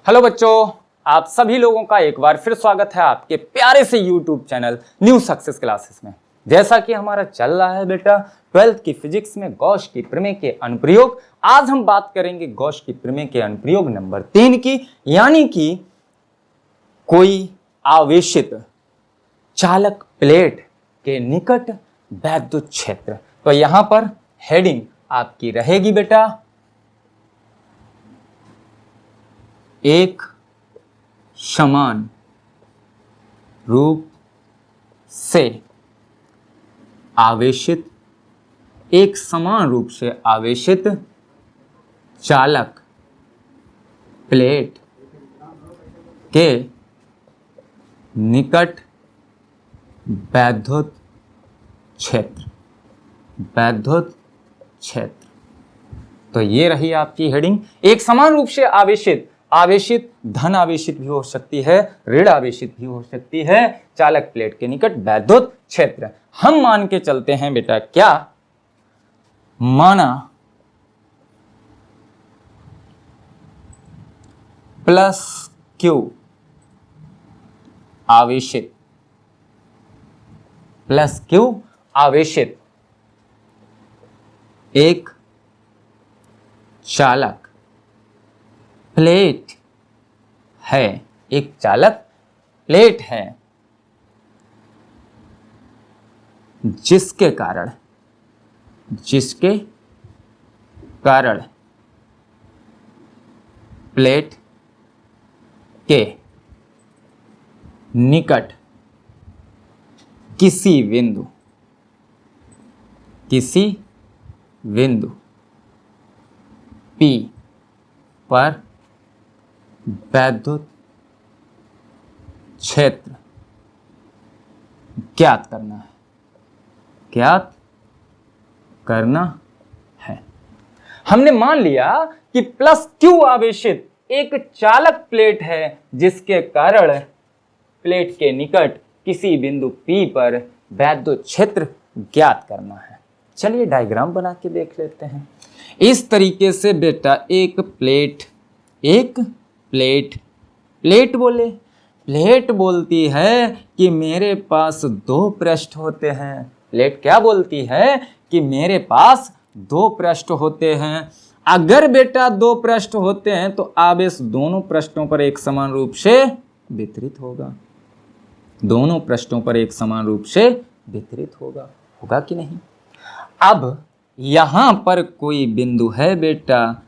Hello बच्चों, आप सभी लोगों का एक बार फिर स्वागत है आपके प्यारे से YouTube channel new success classes में। जैसा कि हमारा चल रहा है बेटा 12th की फिजिक्स में गॉस की प्रमेय के अनुप्रयोग। आज हम बात करेंगे गॉस की प्रमेय के अनुप्रयोग नंबर 3 की, यानी कि कोई आवेशित चालक प्लेट के निकट वैद्युत क्षेत्र। तो यहां पर हेडिंग आपकी रहेगी बेटा एक समान रूप से आवेशित, एक समान रूप से आवेशित चालक प्लेट के निकट वैद्युत क्षेत्र, वैद्युत क्षेत्र। तो ये रही आपकी हेडिंग। एक समान रूप से आवेशित, आवेशित धन आवेशित भी हो सकती है, ऋण आवेशित भी हो सकती है, चालक प्लेट के निकट वैद्युत क्षेत्र। हम मान के चलते हैं बेटा, क्या माना प्लस क्यू आवेशित, प्लस क्यू आवेशित एक चालक प्लेट है, एक चालक प्लेट है जिसके कारण प्लेट के निकट किसी बिंदु P पर वैद्युत क्षेत्र ज्ञात करना है। हमने मान लिया कि प्लस क्यू आवेशित एक चालक प्लेट है जिसके कारण प्लेट के निकट किसी बिंदु P पर वैद्युत क्षेत्र ज्ञात करना है। चलिए डायग्राम बना के देख लेते हैं। इस तरीके से बेटा एक प्लेट बोलती है कि मेरे पास दो पृष्ठ होते हैं। प्लेट क्या बोलती है कि मेरे पास दो पृष्ठ होते हैं। अगर बेटा दो पृष्ठ होते हैं तो आवेश दोनों पृष्ठों पर एक समान रूप से वितरित होगा, दोनों पृष्ठों पर एक समान रूप से वितरित होगा कि नहीं। अब यहां पर कोई बिंदु है बेटा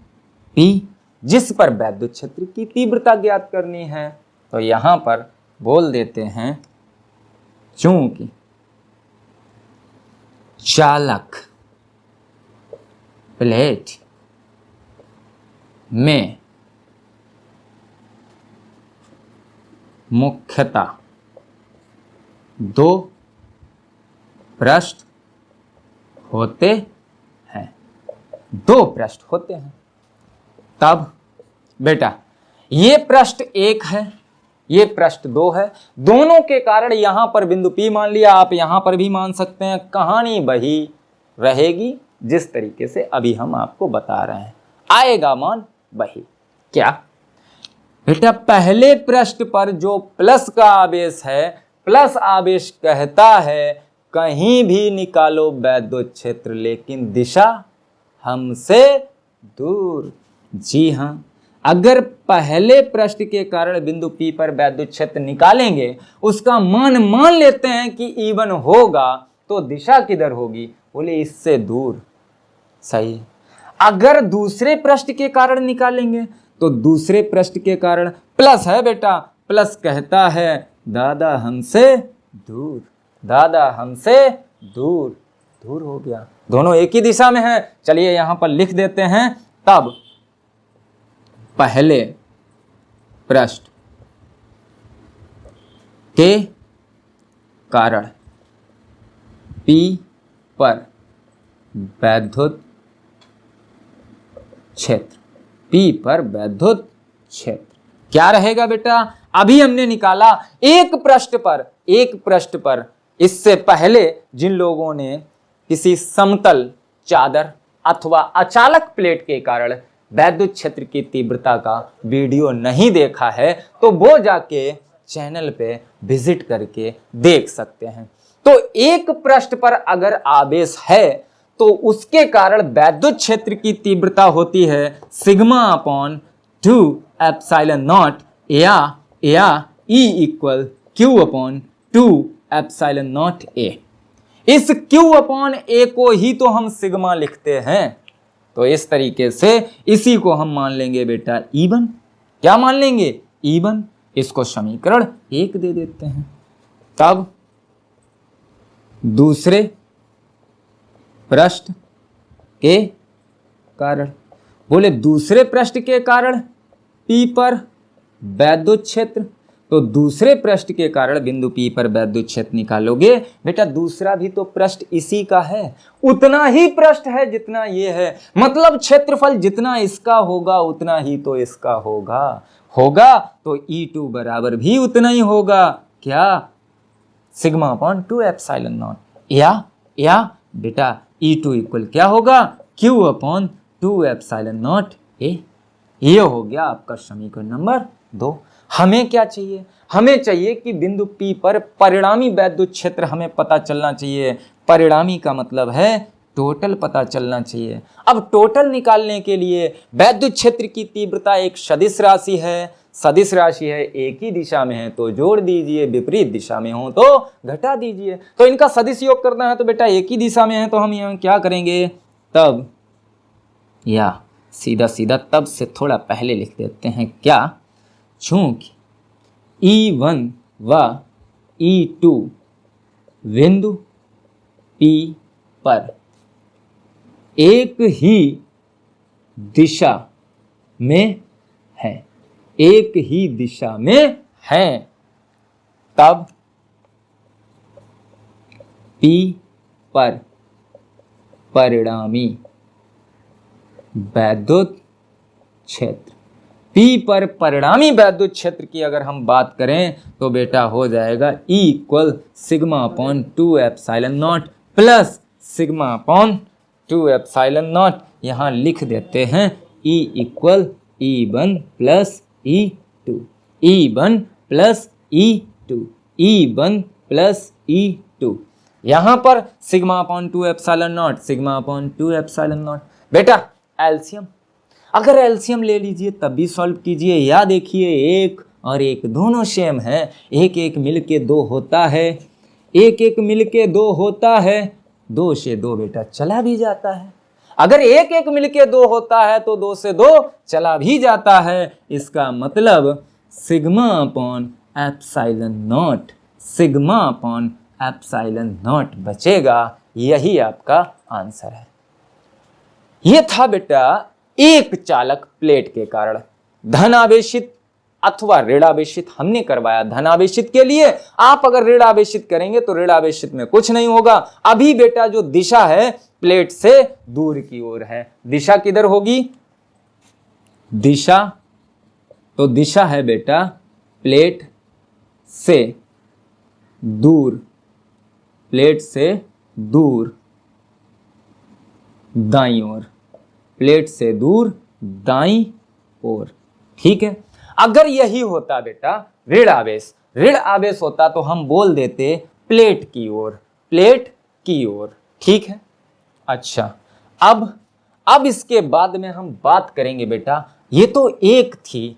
P जिस पर वैद्युत क्षेत्र की तीव्रता ज्ञात करनी है। तो यहां पर बोल देते हैं चूंकि चालक प्लेट में मुख्यतः दो पृष्ठ होते हैं, तब बेटा ये पृष्ठ एक है, ये पृष्ठ दो है, दोनों के कारण यहां पर बिंदु P मान लिया, आप यहां पर भी मान सकते हैं। कहानी वही रहेगी जिस तरीके से अभी हम आपको बता रहे हैं, आएगा मान वही। क्या बेटा पहले पृष्ठ पर जो प्लस का आवेश है, प्लस आवेश कहता है कहीं भी निकालो वैद्युत क्षेत्र लेकिन दिशा हमसे दूर। जी हां, अगर पहले पृष्ठ के कारण बिंदु P पर वैद्युत क्षेत्र निकालेंगे, उसका मान लेते हैं कि E1 होगा, तो दिशा किधर होगी? बोले इससे दूर। सही। अगर दूसरे पृष्ठ के कारण निकालेंगे तो दूसरे पृष्ठ के कारण प्लस है बेटा, प्लस कहता है दादा हमसे दूर, दादा हमसे दूर, दूर हो गया, दोनों एक ही दिशा में है। चलिए यहां पर लिख देते हैं, तब पहले पृष्ठ के कारण P पर वैद्युत क्षेत्र, P पर वैद्युत क्षेत्र क्या रहेगा बेटा? अभी हमने निकाला एक पृष्ठ पर, इससे पहले जिन लोगों ने किसी समतल चादर अथवा अचालक प्लेट के कारण वैद्युत क्षेत्र की तीव्रता का वीडियो नहीं देखा है तो वो जाके चैनल पे विजिट करके देख सकते हैं। तो एक पृष्ठ पर अगर आवेश है तो उसके कारण वैद्युत क्षेत्र की तीव्रता होती है सिग्मा अपॉन 2 एप्सिलॉन नॉट या E equal Q upon 2 epsilon not A। इस Q अपॉन A को ही तो हम सिग्मा लिखते हैं। तो इस तरीके से इसी को हम मान लेंगे बेटा E1। क्या मान लेंगे? E1। इसको समीकरण 1 दे देते हैं। तब दूसरे पृष्ठ के कारण, बोले दूसरे पृष्ठ के कारण P पर वैद्युत क्षेत्र, तो दूसरे पृष्ठ के कारण बिंदु P पर वैद्युत क्षेत्र निकालोगे बेटा। दूसरा भी तो पृष्ठ इसी का है, उतना ही पृष्ठ है जितना ये है, मतलब क्षेत्रफल जितना इसका होगा उतना ही तो इसका होगा तो E2 बराबर भी उतना ही होगा। क्या? सिग्मा अपॉन 2 एप्सिलॉन नॉट या बेटा E2 इक्वल क्या होगा? Q upon 2 epsilon not A। ये हो गया आपका समीकरण नंबर 2। हमें क्या चाहिए? हमें चाहिए कि बिंदु P पर परिणामी वैद्युत क्षेत्र हमें पता चलना चाहिए। परिणामी का मतलब है टोटल पता चलना चाहिए। अब टोटल निकालने के लिए वैद्युत क्षेत्र की तीव्रता एक सदिश राशि है, सदिश राशि है, एक ही दिशा में है तो जोड़ दीजिए, विपरीत दिशा में हो तो घटा दीजिए। तो इनका सदिश योग करना है तो बेटा एक ही दिशा में है तो हम यहाँ क्या करेंगे? तब या सीधा सीधा तब से थोड़ा पहले लिख देते हैं। क्या? चूंकि E1 व E2 बिंदु P पर एक ही दिशा में है, एक ही दिशा में है, तब P पर परिणामी वैद्युत क्षेत्र, P पर परिणामी वैद्युत क्षेत्र की अगर हम बात करें तो बेटा हो जाएगा E equal sigma upon 2 epsilon not plus sigma upon 2 epsilon not. यहाँ लिख देते हैं E equal E1 plus E2, E1 plus E2, E1 plus E2। यहाँ पर sigma upon 2 epsilon not, sigma upon 2 epsilon not. बेटा एलसीएम, अगर LCM ले लीजिए तब भी सॉल्व कीजिए। या देखिए एक और एक दोनों सेम है, एक एक मिल के 2 होता है, एक एक मिल के 2 होता है, 2 से 2 बेटा चला भी जाता है। अगर एक एक मिल के 2 होता है तो 2 से 2 चला भी जाता है। इसका मतलब sigma upon epsilon not, sigma upon epsilon not बचेगा। यही आपका आंसर है। यह था बेटा एक चालक प्लेट के कारण। धनावेशित अथवा ऋणावेशित हमने करवाया। धनावेशित के लिए आप अगर ऋणावेशित करेंगे तो ऋणावेशित में कुछ नहीं होगा। अभी बेटा जो दिशा है प्लेट से दूर की ओर है। दिशा किधर होगी? दिशा तो दिशा है बेटा प्लेट से दूर, प्लेट से दूर दाईं ओर, प्लेट से दूर दाईं ओर। ठीक है। अगर यही होता बेटा ऋण आवेश, ऋण आवेश होता तो हम बोल देते प्लेट की ओर, प्लेट की ओर। ठीक है। अच्छा, अब इसके बाद में हम बात करेंगे बेटा, ये तो एक थी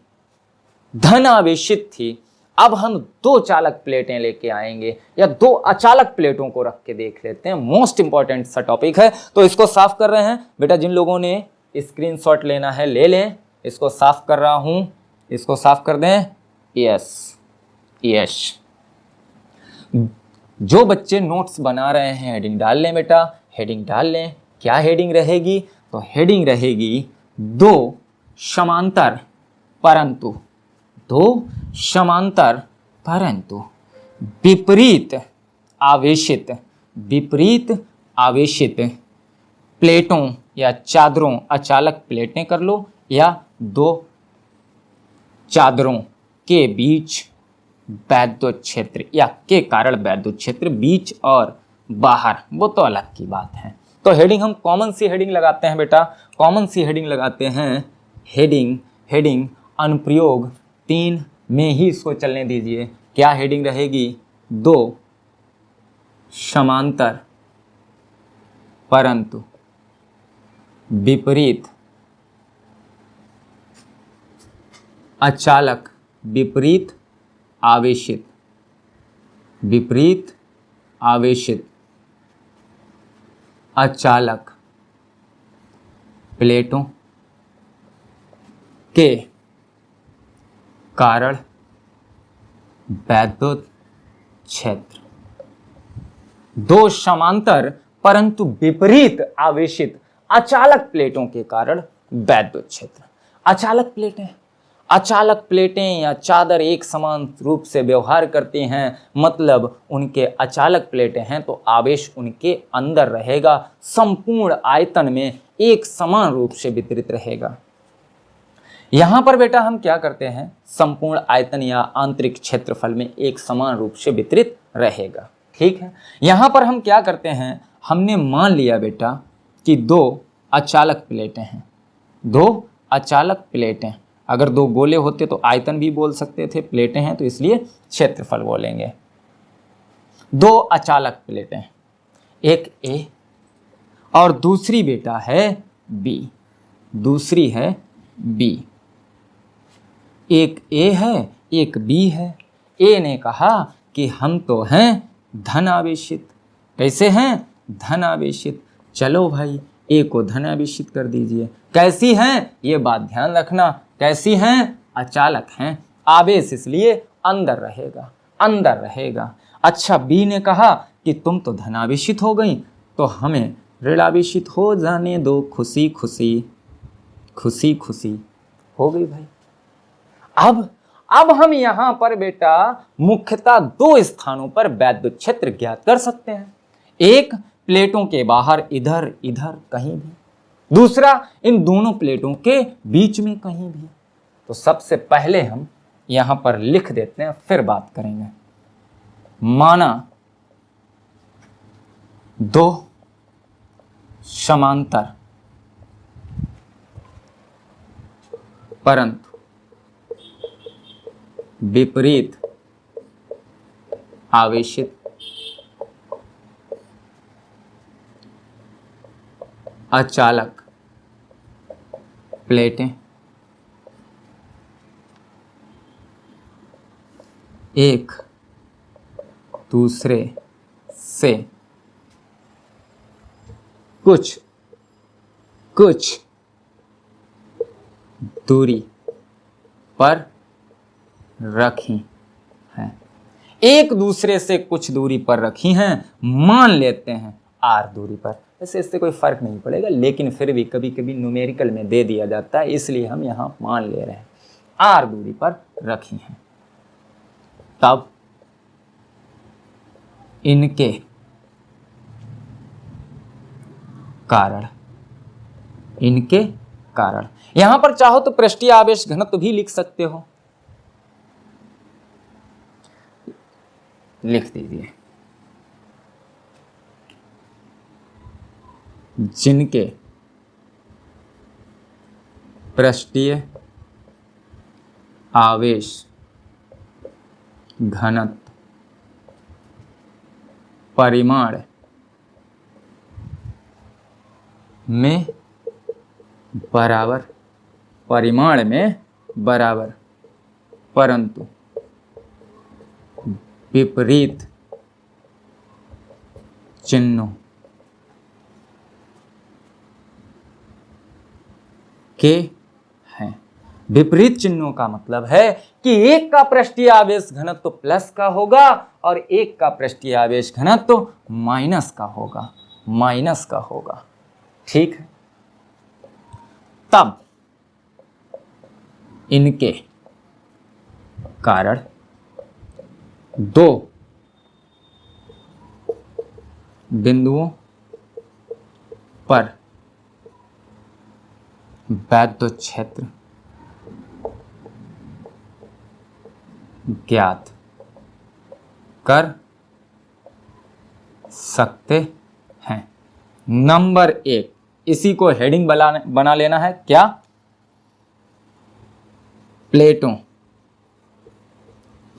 धन आवेशित थी। अब हम 2 चालक प्लेटें लेके आएंगे या 2 अचालक प्लेटों को रख के देख लेते हैं। मोस्ट इंपॉर्टेंट सा टॉपिक है तो इसको साफ कर रहे हैं बेटा। जिन लोगों ने स्क्रीनशॉट लेना है ले लें। इसको साफ कर रहा हूं, इसको साफ कर दें। यस, जो बच्चे नोट्स बना रहे हैं हेडिंग डाल लें बेटा, हेडिंग डाल लें। क्या हेडिंग रहेगी? तो हेडिंग रहेगी 2 समांतर परंतु, 2 समांतर परंतु विपरीत आवेशित प्लेटों या चादरों, अचालक प्लेटें कर लो या 2 चादरों के बीच वैद्युत क्षेत्र या के कारण वैद्युत क्षेत्र, बीच और बाहर वो तो अलग की बात है। तो हेडिंग हम कॉमन सी हेडिंग लगाते हैं बेटा, कॉमन सी हेडिंग लगाते हैं हेडिंग हेडिंग अनुप्रयोग 3 में ही इसको चलने दीजिए। क्या हेडिंग रहेगी? 2 समांतर परंतु विपरीत अचालक विपरीत आवेशित अचालक प्लेटों के कारण वैद्युत क्षेत्र। 2 समांतर परंतु विपरीत आवेशित अचालक प्लेटों के कारण वैद्युत क्षेत्र। अचालक प्लेटें या चादर एक समान रूप से व्यवहार करते हैं, मतलब उनके अचालक प्लेटें हैं तो आवेश उनके अंदर रहेगा, संपूर्ण आयतन में एक समान रूप से वितरित रहेगा। यहां पर बेटा हम क्या करते हैं? संपूर्ण आयतन या आंतरिक क्षेत्रफल में एक समान रूप से वितरित रहेगा। ठीक है, यहां पर हम क्या करते हैं? हमने मान लिया बेटा कि 2 अचालक प्लेटें हैं। 2 अचालक प्लेटें, अगर 2 गोले होते तो आयतन भी बोल सकते थे, प्लेटें हैं तो इसलिए क्षेत्रफल बोलेंगे। 2 अचालक प्लेटें, एक A और दूसरी बेटा है B। दूसरी है B। एक A है, एक B है। A ने कहा कि हम तो हैं धन आवेशित। कैसे हैं? धन आवेशित। चलो भाई A को धन आवेशित कर दीजिए। कैसी हैं? ये बात ध्यान रखना, कैसी हैं? अचालक हैं, आवेश इसलिए अंदर रहेगा। अच्छा, B ने कहा कि तुम तो धनावेशित हो गई तो हमें ऋणावेशित हो जाने दो, खुशी खुशी हो गई भाई। अब हम यहां पर बेटा मुख्यतः 2 स्थानों पर वैद्युत क्षेत्र ज्ञात कर सकते हैं। एक प्लेटों के बाहर इधर कहीं भी, दूसरा इन दोनों प्लेटों के बीच में कहीं भी। तो सबसे पहले हम यहां पर लिख देते हैं, फिर बात करेंगे। माना 2 समांतर परंतु विपरीत आवेशित अचालक प्लेटें एक दूसरे से कुछ दूरी पर रखी हैं। एक दूसरे से कुछ दूरी पर रखी हैं, मान लेते हैं r दूरी पर। वैसे इससे कोई फर्क नहीं पड़ेगा, लेकिन फिर भी कभी कभी न्यूमेरिकल में दे दिया जाता है, इसलिए हम यहां मान ले रहे हैं r दूरी पर रखी हैं। तब इनके कारण यहां पर चाहो तो पृष्ठीय आवेश घनत्व भी लिख सकते हो, लिख दीजिए। जिनके पृष्ठीय आवेश घनत्व परिमाण में बराबर परंतु विपरीत चिन्हों के हैं। विपरीत चिन्हों का मतलब है कि एक का पृष्ठीय आवेश घनत्व प्लस का होगा और एक का पृष्ठीय आवेश घनत्व माइनस का होगा। ठीक है, तब इनके कारण 2 बिंदुओं पर वैद्युत क्षेत्र ज्ञात कर सकते हैं। नंबर 1, इसी को हेडिंग बना लेना है। क्या? प्लेटों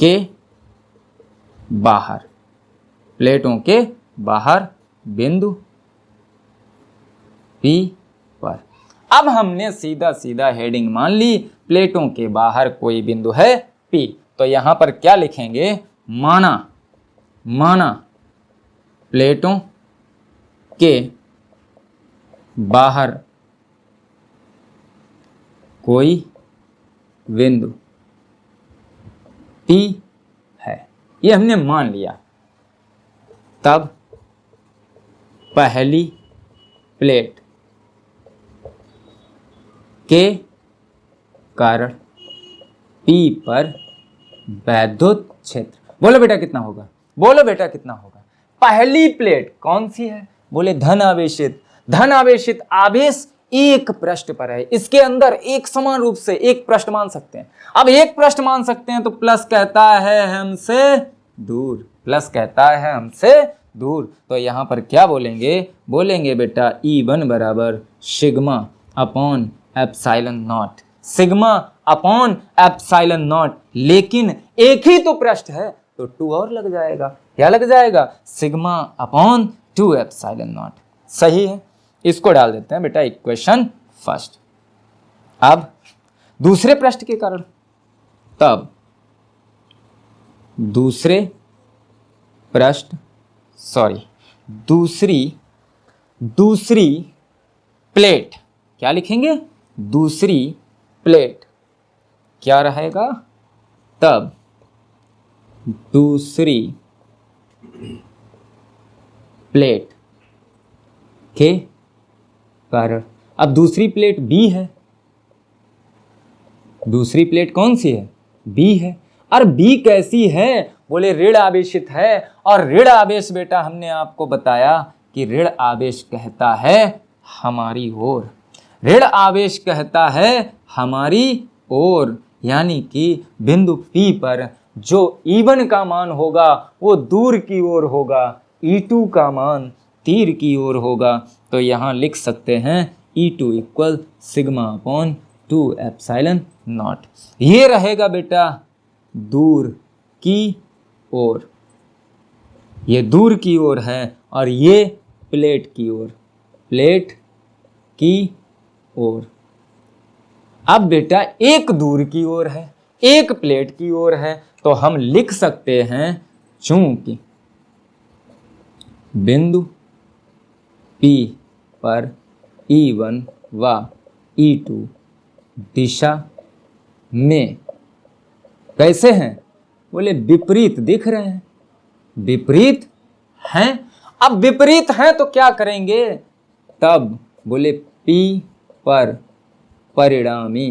के बाहर, प्लेटों के बाहर बिंदु P पर। अब हमने सीधा सीधा हेडिंग मान ली, प्लेटों के बाहर कोई बिंदु है P, तो यहां पर क्या लिखेंगे, माना प्लेटों के बाहर कोई बिंदु P है, ये हमने मान लिया। तब पहली प्लेट के कारण P पर वैद्युत क्षेत्र, बोलो बेटा कितना होगा, बोलो बेटा कितना होगा। पहली प्लेट कौन सी है, बोले धन आवेशित, धन आवेशित आवेश एक पृष्ठ पर है, इसके अंदर एक समान रूप से एक पृष्ठ मान सकते हैं। अब एक पृष्ठ मान सकते हैं तो प्लस कहता है हमसे दूर, प्लस कहता है हमसे दूर, तो यहां पर क्या बोलेंगे, बोलेंगे बेटा E1 बराबर sigma upon epsilon not, sigma upon epsilon not, लेकिन एक ही तो पृष्ठ है तो 2 और लग जाएगा, क्या लग जाएगा, सिग्मा अपॉन 2 एप्सिलॉन नॉट। सही है, इसको डाल देते हैं बेटा इक्वेशन फर्स्ट। अब दूसरे पृष्ठ के कारण, तब दूसरे पृष्ठ दूसरी प्लेट, क्या लिखेंगे, दूसरी प्लेट क्या रहेगा, तब दूसरी प्लेट के कारण, अब दूसरी प्लेट B है, दूसरी प्लेट कौन सी है, B है, और B कैसी है, बोले ऋण आवेशित है, और ऋण आवेश बेटा हमने आपको बताया कि ऋण आवेश कहता है हमारी ओर, ऋण आवेश कहता है हमारी ओर, यानी कि बिंदु P पर जो E1 का मान होगा वो दूर की ओर होगा, E2 का मान तीर की ओर होगा, तो यहां लिख सकते हैं E2 equal sigma upon 2 epsilon not. ये रहेगा बेटा दूर की ओर, ये दूर की ओर है, और ये प्लेट की ओर, प्लेट की ओर। अब बेटा एक दूर की ओर है, एक प्लेट की ओर है, तो हम लिख सकते हैं चूंकि बिंदु P पर E1 व E2 दिशा में कैसे हैं, बोले विपरीत दिख रहे हैं, विपरीत हैं। अब विपरीत हैं तो क्या करेंगे, तब बोले P पर परिणामी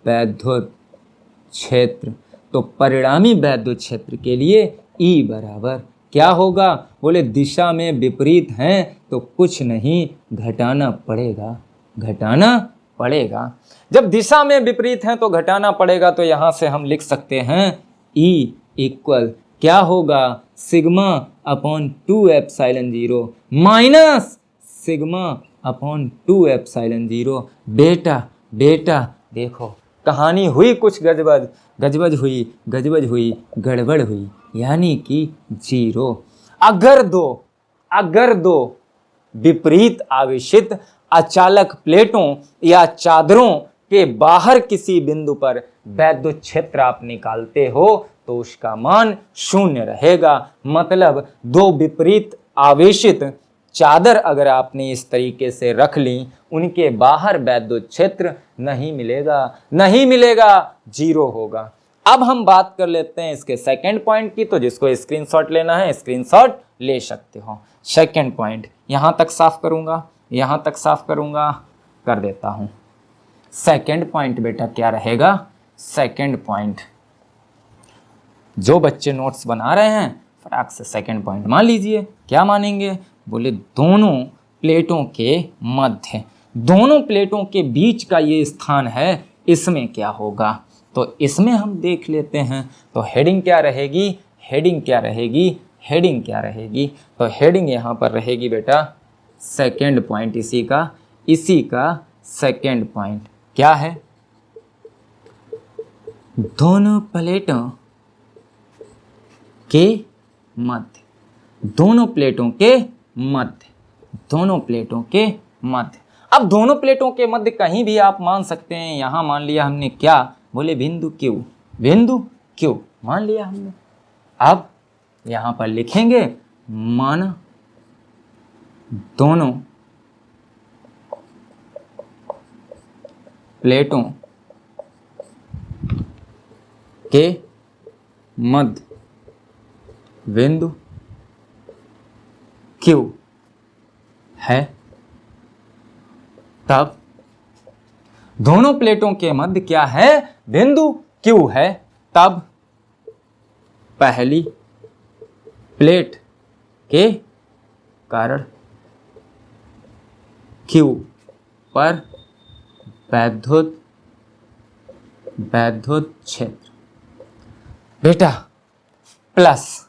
वैद्युत क्षेत्र, तो परिणामी वैद्युत क्षेत्र के लिए E बराबर क्या होगा, बोले दिशा में विपरीत हैं तो कुछ नहीं, घटाना पड़ेगा। जब दिशा में विपरीत हैं तो घटाना पड़ेगा, तो यहां से हम लिख सकते हैं E इक्वल क्या होगा, sigma upon 2 epsilon 0 minus sigma upon 2 epsilon 0। बेटा देखो कहानी हुई कुछ गजबज हुई, गड़बड़ हुई, यानी कि 0। अगर दो विपरीत आवेशित अचालक प्लेटों या चादरों के बाहर किसी बिंदु पर वैद्युत क्षेत्र आप निकालते हो तो उसका मान 0 रहेगा। मतलब दो विपरीत आवेशित चादर अगर आपने इस तरीके से रख ली, उनके बाहर वैद्युत क्षेत्र नहीं मिलेगा, 0 होगा। अब हम बात कर लेते हैं इसके सेकंड पॉइंट की, तो जिसको स्क्रीनशॉट लेना है स्क्रीनशॉट ले सकते हो। सेकंड पॉइंट यहां तक साफ करूंगा, कर देता हूं। सेकंड पॉइंट बेटा क्या रहेगा, सेकंड पॉइंट जो बच्चे नोट्स बना रहे हैं फटाक से सेकंड पॉइंट मान लीजिए। क्या मानेंगे, बोले दोनों प्लेटों के मध्य, दोनों प्लेटों के बीच का ये स्थान है, इसमें क्या होगा, तो इसमें हम देख लेते हैं। तो हेडिंग क्या रहेगी, तो हेडिंग यहाँ पर रहेगी बेटा सेकंड पॉइंट, इसी का सेकंड पॉइंट क्या है, दोनों प्लेटों के मध्य, दोनों प्लेटों के मध्य, दोनों प्लेटों के मध्य। अब दोनों प्लेटों के मध्य कहीं भी आप मान सकते हैं। यहां मान लिया हमने क्या, बोले बिंदु Q, बिंदु Q मान लिया हमने। अब यहां पर लिखेंगे माना दोनों प्लेटों के मध्य बिंदु Q है, तब दोनों प्लेटों के मध्य क्या है, बिंदु Q है, तब पहली प्लेट के कारण Q पर वैद्युत क्षेत्र बेटा प्लस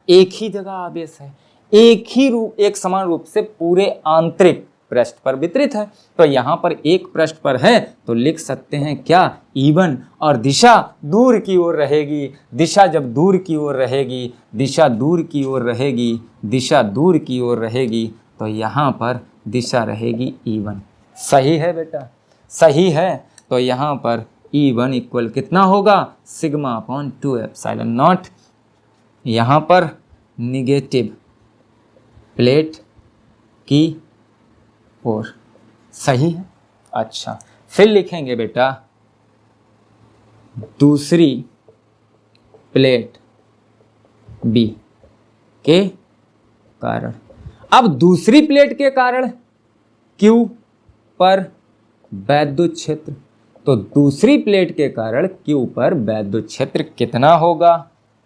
एक ही जगह आवेश है, एक समान रूप से पूरे आंतरिक पृष्ठ पर वितरित है। तो यहां पर एक पृष्ठ पर है तो लिख सकते हैं क्या, E1, और दिशा दूर की ओर रहेगी। दिशा जब दूर की ओर रहेगी, दिशा दूर की ओर रहेगी, दिशा दूर की ओर रहेगी, तो यहां पर दिशा रहेगी E1। सही है बेटा, सही है। तो यहां पर E1 इक्वल कितना होगा, सिग्मा अपॉन 2 एप्सिलॉन नॉट। यहां पर निगेटिव प्लेट की ओर, सही है। अच्छा, फिर लिखेंगे बेटा दूसरी प्लेट B के कारण। अब दूसरी प्लेट के कारण Q पर वैद्युत क्षेत्र, तो दूसरी प्लेट के कारण Q पर वैद्युत क्षेत्र कितना होगा,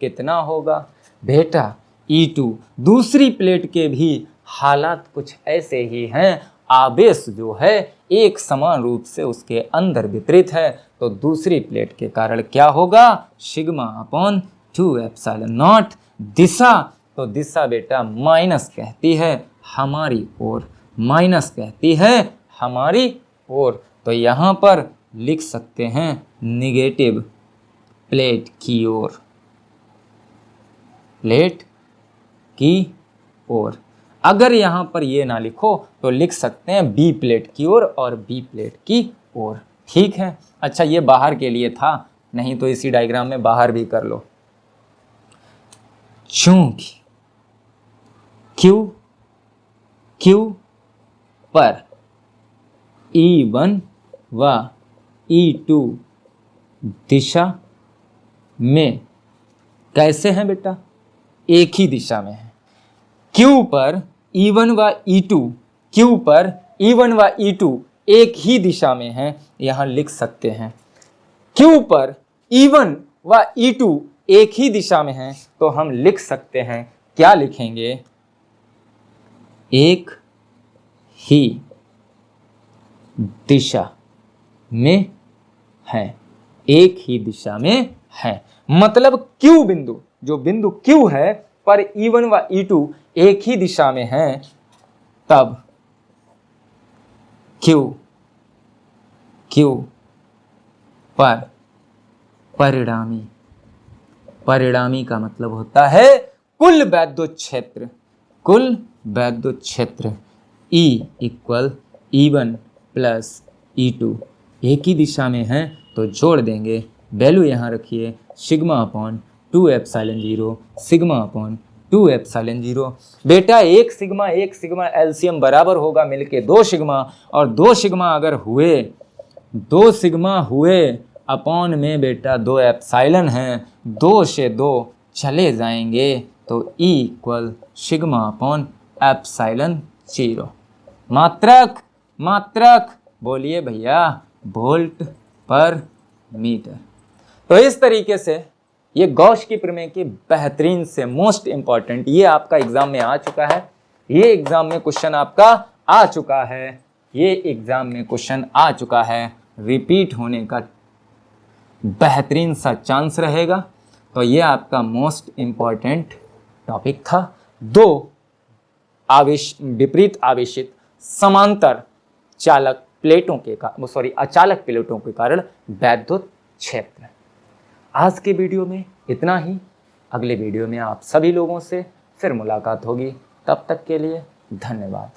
कितना होगा बेटा E2। दूसरी प्लेट के भी हालात कुछ ऐसे ही हैं, आवेश जो है एक समान रूप से उसके अंदर वितरित है, तो दूसरी प्लेट के कारण क्या होगा, सिग्मा अपॉन 2 एप्सिलॉन नॉट। दिशा, तो दिशा बेटा माइनस कहती है हमारी ओर, माइनस कहती है हमारी ओर। तो यहाँ पर लिख सकते हैं निगेटिव प्लेट की ओर, प्लेट की ओर। अगर यहाँ पर ये ना लिखो तो लिख सकते हैं बी प्लेट की ओर और बी प्लेट की ओर, ठीक है। अच्छा, ये बाहर के लिए था, नहीं तो इसी डायग्राम में बाहर भी कर लो। चूंकि Q पर E1 व E2 दिशा में कैसे हैं बेटा, एक ही दिशा में है। Q पर E1 व E2, Q पर E1 व E2 एक ही दिशा में हैं, यहां लिख सकते हैं Q पर E1 व E2 एक ही दिशा में हैं, तो हम लिख सकते हैं, क्या लिखेंगे, एक ही दिशा में है, एक ही दिशा में है। मतलब Q बिंदु, जो बिंदु Q है पर E1 व E2 एक ही दिशा में है, तब Q पर परिणामी का मतलब होता है कुल वैद्युत क्षेत्र, कुल वैद्युत क्षेत्र E equal E1 plus E2, एक ही दिशा में है तो जोड़ देंगे, वैल्यू यहाँ रखिए sigma upon 2 epsilon 0, sigma upon 2 epsilon 0। बेटा एक सिग्मा एलसीएम बराबर होगा मिलके 2 सिग्मा, और 2 सिग्मा अगर हुए, 2 सिग्मा हुए अपॉन में बेटा 2 एप्सिलॉन हैं, 2 से 2 चले जाएंगे, तो E equal sigma upon epsilon 0। मात्रक बोलिए भैया, वोल्ट पर मीटर। तो इस तरीके से ये गॉस की प्रमेय की बेहतरीन से मोस्ट इंपॉर्टेंट, ये आपका एग्जाम में आ चुका है, ये एग्जाम में क्वेश्चन आपका आ चुका है, ये एग्जाम में क्वेश्चन आ चुका है, रिपीट होने का बेहतरीन सा चांस रहेगा। तो ये आपका मोस्ट इंपॉर्टेंट टॉपिक था। 2 विपरीत आवेशित समांतर अचालक प्लेटों के कारण वैद्युत क्षेत्र। आज के वीडियो में इतना ही। अगले वीडियो में आप सभी लोगों से फिर मुलाकात होगी। तब तक के लिए धन्यवाद।